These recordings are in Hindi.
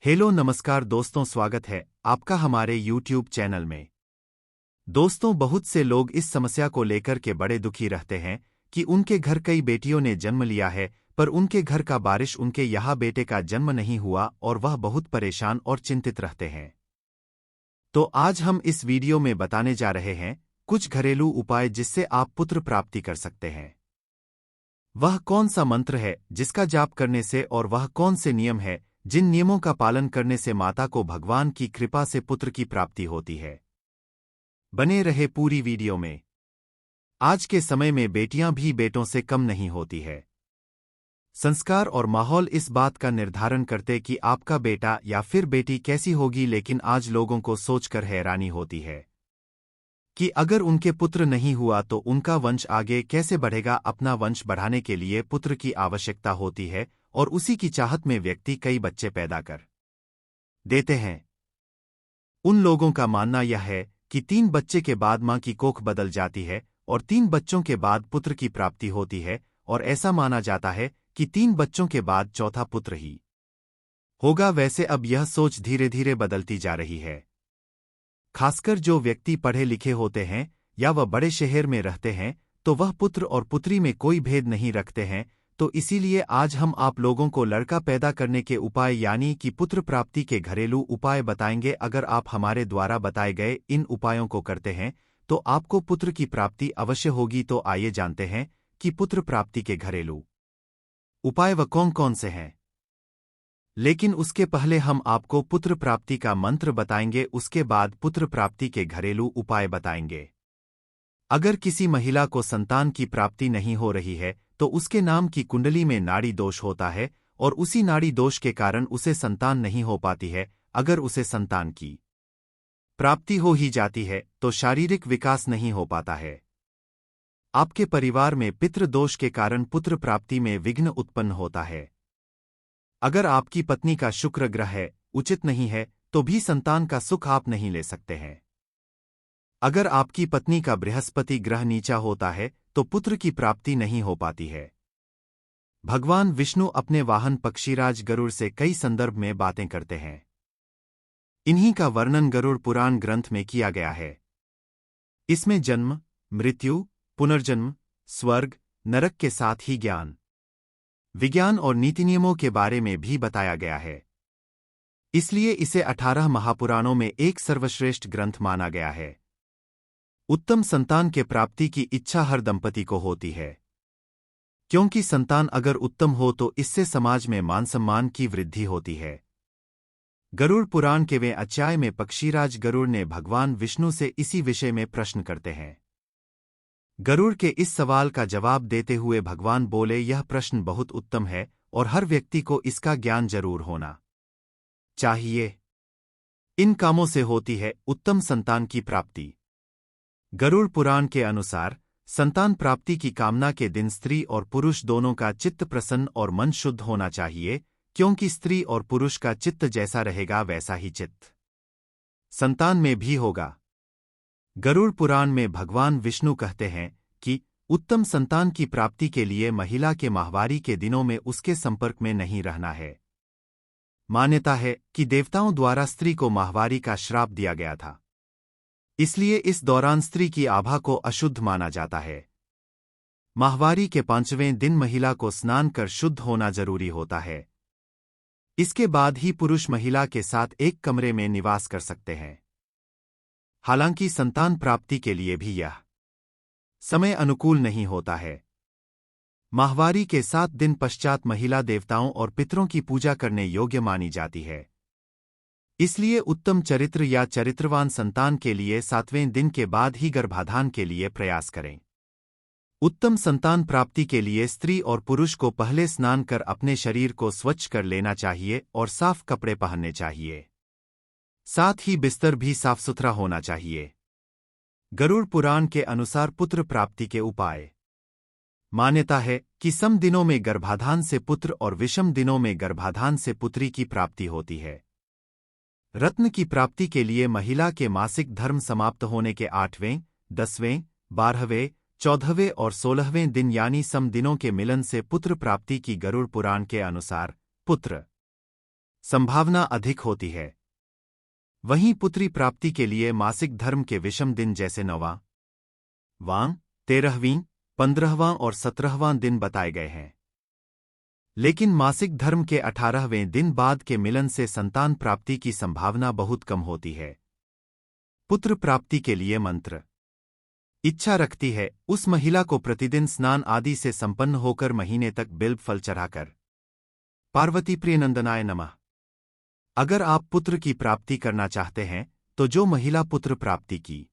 हेलो नमस्कार दोस्तों, स्वागत है आपका हमारे YouTube चैनल में। दोस्तों, बहुत से लोग इस समस्या को लेकर के बड़े दुखी रहते हैं कि उनके घर कई बेटियों ने जन्म लिया है, पर उनके घर का बारिश उनके यहाँ बेटे का जन्म नहीं हुआ और वह बहुत परेशान और चिंतित रहते हैं। तो आज हम इस वीडियो में बताने जा रहे हैं कुछ घरेलू उपाय जिससे आप पुत्र प्राप्ति कर सकते हैं। वह कौन सा मंत्र है जिसका जाप करने से, और वह कौन से नियम है जिन नियमों का पालन करने से माता को भगवान की कृपा से पुत्र की प्राप्ति होती है। बने रहे पूरी वीडियो में। आज के समय में बेटियां भी बेटों से कम नहीं होती है। संस्कार और माहौल इस बात का निर्धारण करते कि आपका बेटा या फिर बेटी कैसी होगी, लेकिन आज लोगों को सोचकर हैरानी होती है कि अगर उनके पुत्र नहीं हुआ तो उनका वंश आगे कैसे बढ़ेगा। अपना वंश बढ़ाने के लिए पुत्र की आवश्यकता होती है और उसी की चाहत में व्यक्ति कई बच्चे पैदा कर देते हैं। उन लोगों का मानना यह है कि 3 बच्चे के बाद मां की कोख बदल जाती है और 3 बच्चों के बाद पुत्र की प्राप्ति होती है, और ऐसा माना जाता है कि 3 बच्चों के बाद चौथा पुत्र ही होगा। वैसे अब यह सोच धीरे धीरे बदलती जा रही है। खासकर जो व्यक्ति पढ़े लिखे होते हैं या वह बड़े शहर में रहते हैं, तो वह पुत्र और पुत्री में कोई भेद नहीं रखते हैं। तो इसीलिए आज हम आप लोगों को लड़का पैदा करने के उपाय यानी कि पुत्र प्राप्ति के घरेलू उपाय बताएंगे। अगर आप हमारे द्वारा बताए गए इन उपायों को करते हैं तो आपको पुत्र की प्राप्ति अवश्य होगी। तो आइए जानते हैं कि पुत्र प्राप्ति के घरेलू उपाय व कौन कौन से हैं। लेकिन उसके पहले हम आपको पुत्र प्राप्ति का मंत्र बताएंगे, उसके बाद पुत्र प्राप्ति के घरेलू उपाय बताएंगे। अगर किसी महिला को संतान की प्राप्ति नहीं हो रही है तो उसके नाम की कुंडली में नाड़ी दोष होता है और उसी नाड़ी दोष के कारण उसे संतान नहीं हो पाती है। अगर उसे संतान की प्राप्ति हो ही जाती है तो शारीरिक विकास नहीं हो पाता है। आपके परिवार में पितृ दोष के कारण पुत्र प्राप्ति में विघ्न उत्पन्न होता है। अगर आपकी पत्नी का शुक्र ग्रह है उचित नहीं है तो भी संतान का सुख आप नहीं ले सकते हैं। अगर आपकी पत्नी का बृहस्पति ग्रह नीचा होता है तो पुत्र की प्राप्ति नहीं हो पाती है। भगवान विष्णु अपने वाहन पक्षीराज गरुड़ से कई संदर्भ में बातें करते हैं। इन्हीं का वर्णन गरुड़ पुराण ग्रंथ में किया गया है। इसमें जन्म, मृत्यु, पुनर्जन्म, स्वर्ग, नरक के साथ ही ज्ञान, विज्ञान और नीति नियमों के बारे में भी बताया गया है। इसलिए इसे 18 महापुराणों में एक सर्वश्रेष्ठ ग्रंथ माना गया है। उत्तम संतान के प्राप्ति की इच्छा हर दंपति को होती है, क्योंकि संतान अगर उत्तम हो तो इससे समाज में मान सम्मान की वृद्धि होती है। गरुड़ पुराण के वें अध्याय में पक्षीराज गरुड़ ने भगवान विष्णु से इसी विषय में प्रश्न करते हैं। गरुड़ के इस सवाल का जवाब देते हुए भगवान बोले, यह प्रश्न बहुत उत्तम है और हर व्यक्ति को इसका ज्ञान जरूर होना चाहिए। इन कामों से होती है उत्तम संतान की प्राप्ति। गरुड़ पुराण के अनुसार संतान प्राप्ति की कामना के दिन स्त्री और पुरुष दोनों का चित्त प्रसन्न और मन शुद्ध होना चाहिए, क्योंकि स्त्री और पुरुष का चित्त जैसा रहेगा वैसा ही चित्त संतान में भी होगा। गरुड़ पुराण में भगवान विष्णु कहते हैं कि उत्तम संतान की प्राप्ति के लिए महिला के माहवारी के दिनों में उसके संपर्क में नहीं रहना है। मान्यता है कि देवताओं द्वारा स्त्री को माहवारी का श्राप दिया गया था, इसलिए इस दौरान स्त्री की आभा को अशुद्ध माना जाता है। माहवारी के 5वें दिन महिला को स्नान कर शुद्ध होना जरूरी होता है। इसके बाद ही पुरुष महिला के साथ एक कमरे में निवास कर सकते हैं। हालांकि संतान प्राप्ति के लिए भी यह समय अनुकूल नहीं होता है। माहवारी के 7 दिन पश्चात महिला देवताओं और पितरों की पूजा करने योग्य मानी जाती है। इसलिए उत्तम चरित्र या चरित्रवान संतान के लिए 7वें दिन के बाद ही गर्भाधान के लिए प्रयास करें। उत्तम संतान प्राप्ति के लिए स्त्री और पुरुष को पहले स्नान कर अपने शरीर को स्वच्छ कर लेना चाहिए और साफ कपड़े पहनने चाहिए। साथ ही बिस्तर भी साफ सुथरा होना चाहिए। गरुड़ पुराण के अनुसार पुत्र प्राप्ति के उपाय। मान्यता है कि सम दिनों में गर्भाधान से पुत्र और विषम दिनों में गर्भाधान से पुत्री की प्राप्ति होती है। रत्न की प्राप्ति के लिए महिला के मासिक धर्म समाप्त होने के 8वें, 10वें, 12वें, 14वें और 16वें दिन यानी सम दिनों के मिलन से पुत्र प्राप्ति की गरुड़ पुराण के अनुसार पुत्र संभावना अधिक होती है। वहीं पुत्री प्राप्ति के लिए मासिक धर्म के विषम दिन जैसे 9वां, 13वीं, 15वां और 17वां दिन बताए गए हैं। लेकिन मासिक धर्म के 18वें दिन बाद के मिलन से संतान प्राप्ति की संभावना बहुत कम होती है। पुत्र प्राप्ति के लिए मंत्र इच्छा रखती है उस महिला को प्रतिदिन स्नान आदि से संपन्न होकर महीने तक बिल्व फल चढ़ाकर पार्वती प्रियनंदनाय नमः। अगर आप पुत्र की प्राप्ति करना चाहते हैं तो जो महिला पुत्र प्राप्ति की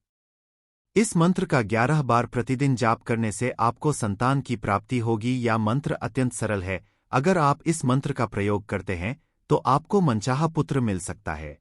इस मंत्र का 11 बार प्रतिदिन जाप करने से आपको संतान की प्राप्ति होगी। या मंत्र अत्यंत सरल है। अगर आप इस मंत्र का प्रयोग करते हैं तो आपको मनचाहा पुत्र मिल सकता है।